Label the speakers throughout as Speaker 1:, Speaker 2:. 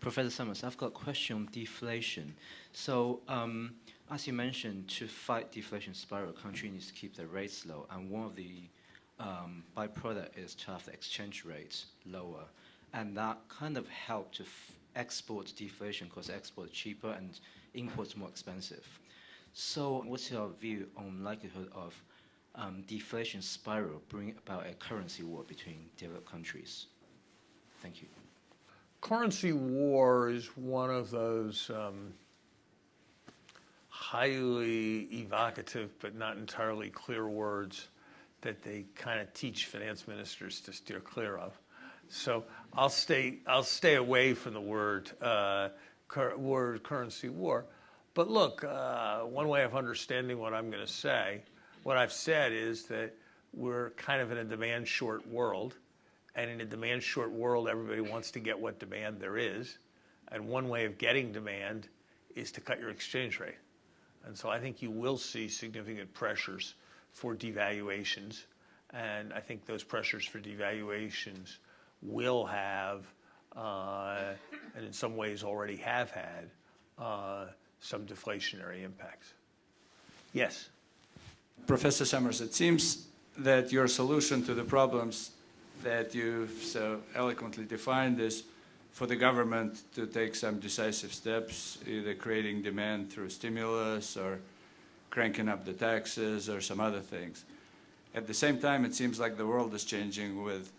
Speaker 1: Professor Summers, I've got a question on deflation. So, as you mentioned, to fight deflation spiral, country needs to keep their rates low, and one of the byproduct is to have the exchange rates lower, and that kind of helped to export deflation because export cheaper and imports more expensive. So, what's your view on likelihood of deflation spiral bringing about a currency war between developed countries? Thank you.
Speaker 2: Currency war is one of those highly evocative but not entirely clear words that they kind of teach finance ministers to steer clear of. So I'll stay away from the word currency war. But look, one way of understanding what I'm going to say, what I've said is that we're kind of in a demand short world. And in a demand short world, everybody wants to get what demand there is. And one way of getting demand is to cut your exchange rate. And so I think you will see significant pressures for devaluations. And I think those pressures for devaluations will have, and in some ways already have had, some deflationary impacts. Yes?
Speaker 3: Professor Summers, it seems that your solution to the problems that you've so eloquently defined is for the government to take some decisive steps, either creating demand through stimulus or cranking up the taxes or some other things. At the same time, it seems like the world is changing with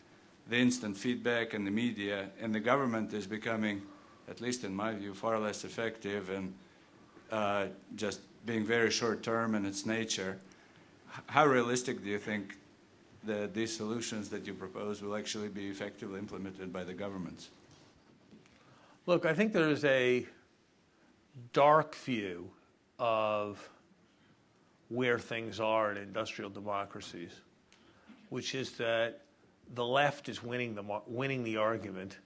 Speaker 3: the instant feedback and the media, and the government is becoming, at least in my view, far less effective and just being very short-term in its nature. How realistic do you think that these solutions that you propose will actually be effectively implemented by the governments?
Speaker 2: Look, I think there's a dark view of where things are in industrial democracies, which is that the left is winning the argument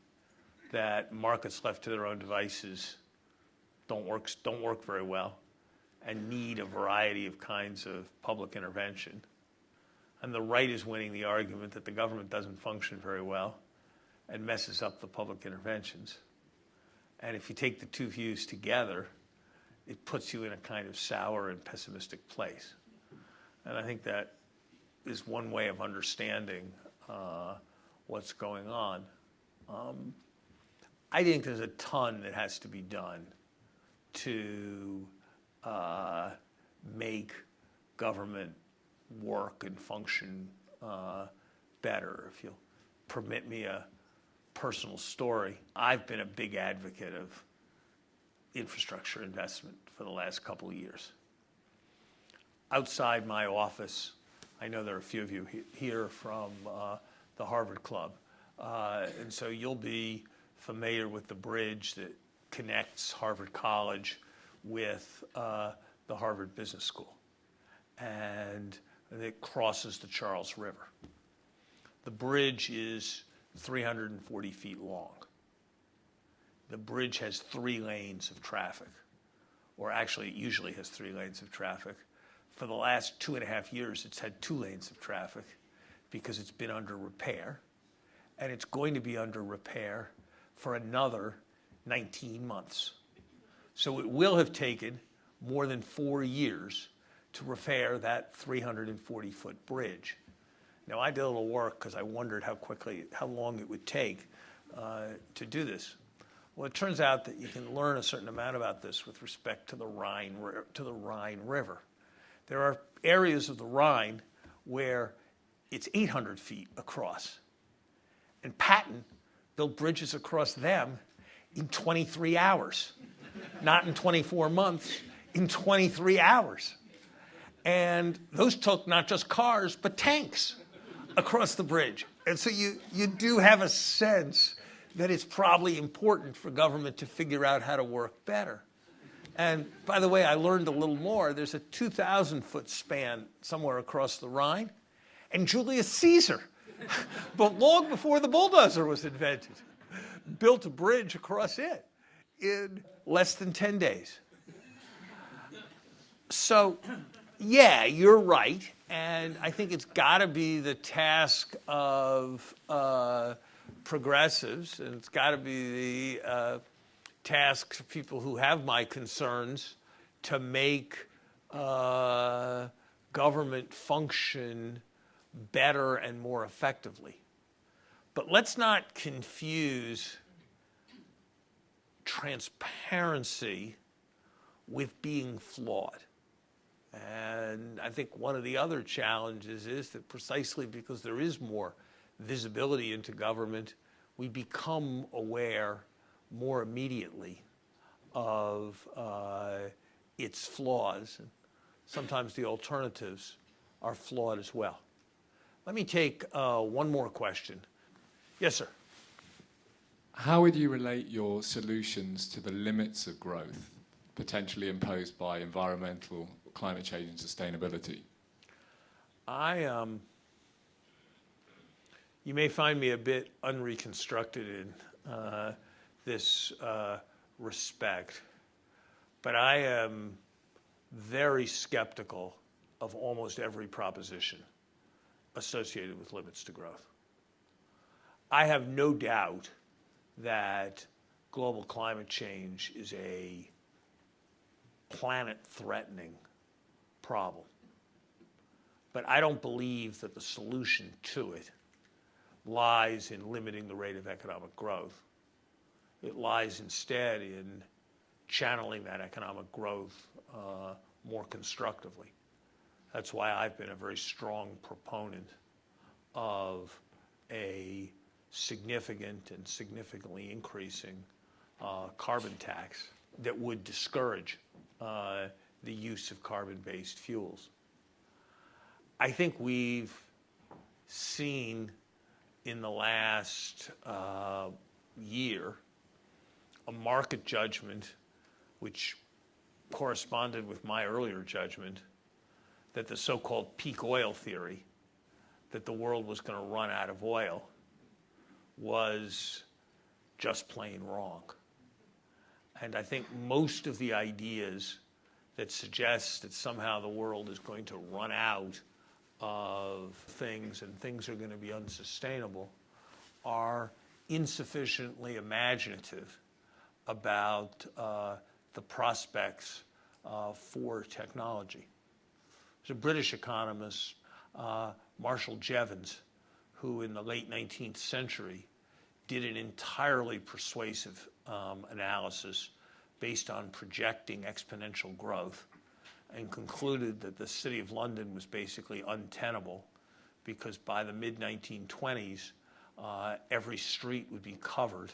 Speaker 2: that markets left to their own devices don't work very well and need a variety of kinds of public intervention. And the right is winning the argument that the government doesn't function very well and messes up the public interventions. And if you take the two views together, it puts you in a kind of sour and pessimistic place. And I think that is one way of understanding what's going on. I think there's a ton that has to be done to make government work and function better. If you'll permit me a personal story, I've been a big advocate of infrastructure investment for the last couple of years. Outside my office, I know there are a few of you here from the Harvard Club, and so you'll be familiar with the bridge that connects Harvard College with the Harvard Business School, and it crosses the Charles River. The bridge is 340 feet long. The bridge has 3 lanes of traffic, or actually it usually has 3 lanes of traffic. For the last 2.5 years, it's had 2 lanes of traffic because it's been under repair, and it's going to be under repair for another 19 months. So it will have taken more than 4 years to repair that 340-foot bridge. Now, I did a little work because I wondered how long it would take to do this. Well, it turns out that you can learn a certain amount about this with respect to the Rhine River. There are areas of the Rhine where it's 800 feet across. And Patton built bridges across them in 23 hours. Not in 24 months, in 23 hours. And those took not just cars, but tanks across the bridge. And so you do have a sense that it's probably important for government to figure out how to work better. And by the way, I learned a little more. There's a 2,000-foot span somewhere across the Rhine. And Julius Caesar, but long before the bulldozer was invented, built a bridge across it in less than 10 days. So, yeah, you're right. And I think it's got to be the task of progressives, and it's got to be the task people who have my concerns to make government function better and more effectively. But let's not confuse transparency with being flawed. And I think one of the other challenges is that precisely because there is more visibility into government, we become aware more immediately of its flaws. And sometimes the alternatives are flawed as well. Let me take one more question. Yes, sir.
Speaker 4: How would you relate your solutions to the limits of growth potentially imposed by environmental, climate change and sustainability?
Speaker 2: You may find me a bit unreconstructed in this respect, but I am very skeptical of almost every proposition associated with limits to growth. I have no doubt that global climate change is a planet-threatening problem. But I don't believe that the solution to it lies in limiting the rate of economic growth. It lies instead in channeling that economic growth more constructively. That's why I've been a very strong proponent of a significant and significantly increasing carbon tax that would discourage the use of carbon-based fuels. I think we've seen in the last year a market judgment which corresponded with my earlier judgment that the so-called peak oil theory, that the world was going to run out of oil, was just plain wrong. And I think most of the ideas that suggest that somehow the world is going to run out of things and things are going to be unsustainable are insufficiently imaginative about the prospects for technology. There's a British economist, Marshall Jevons, who in the late 19th century did an entirely persuasive analysis based on projecting exponential growth and concluded that the city of London was basically untenable because by the mid-1920s, every street would be covered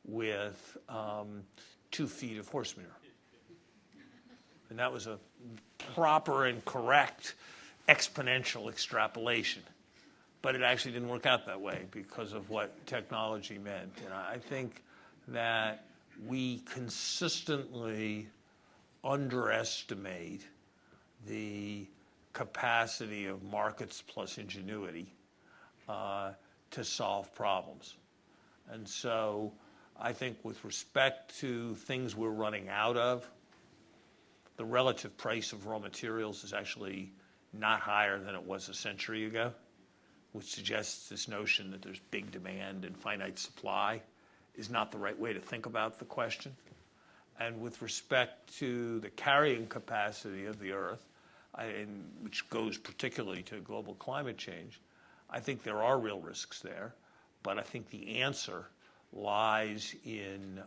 Speaker 2: with 2 feet of horse manure. And that was a proper and correct exponential extrapolation. But it actually didn't work out that way because of what technology meant. And I think that we consistently underestimate the capacity of markets plus ingenuity to solve problems. And so I think with respect to things we're running out of, the relative price of raw materials is actually not higher than it was a century ago, which suggests this notion that there's big demand and finite supply is not the right way to think about the question. And with respect to the carrying capacity of the Earth, which goes particularly to global climate change, I think there are real risks there, but I think the answer lies in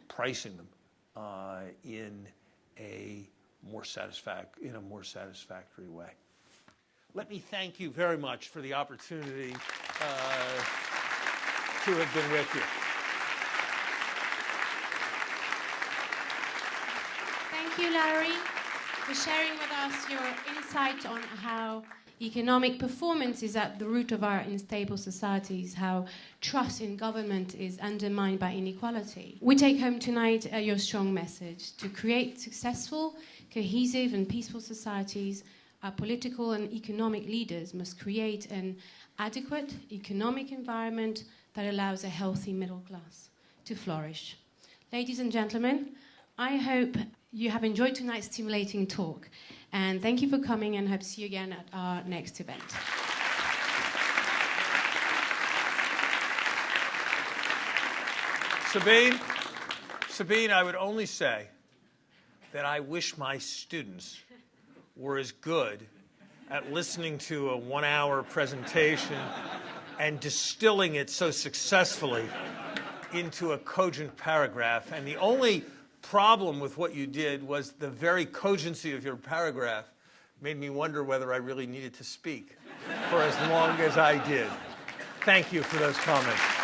Speaker 2: pricing them in a more satisfactory way. Let me thank you very much for the opportunity to have been with you.
Speaker 5: Thank you, Larry, for sharing with us your insight on how economic performance is at the root of our unstable societies, how trust in government is undermined by inequality. We take home tonight your strong message. To create successful, cohesive and peaceful societies, our political and economic leaders must create an adequate economic environment that allows a healthy middle class to flourish. Ladies and gentlemen, I hope you have enjoyed tonight's stimulating talk. And thank you for coming, and hope to see you again at our next event.
Speaker 2: Sabine, I would only say that I wish my students were as good at listening to a 1-hour presentation and distilling it so successfully into a cogent paragraph. And the only problem with what you did was the very cogency of your paragraph made me wonder whether I really needed to speak for as long as I did. Thank you for those comments.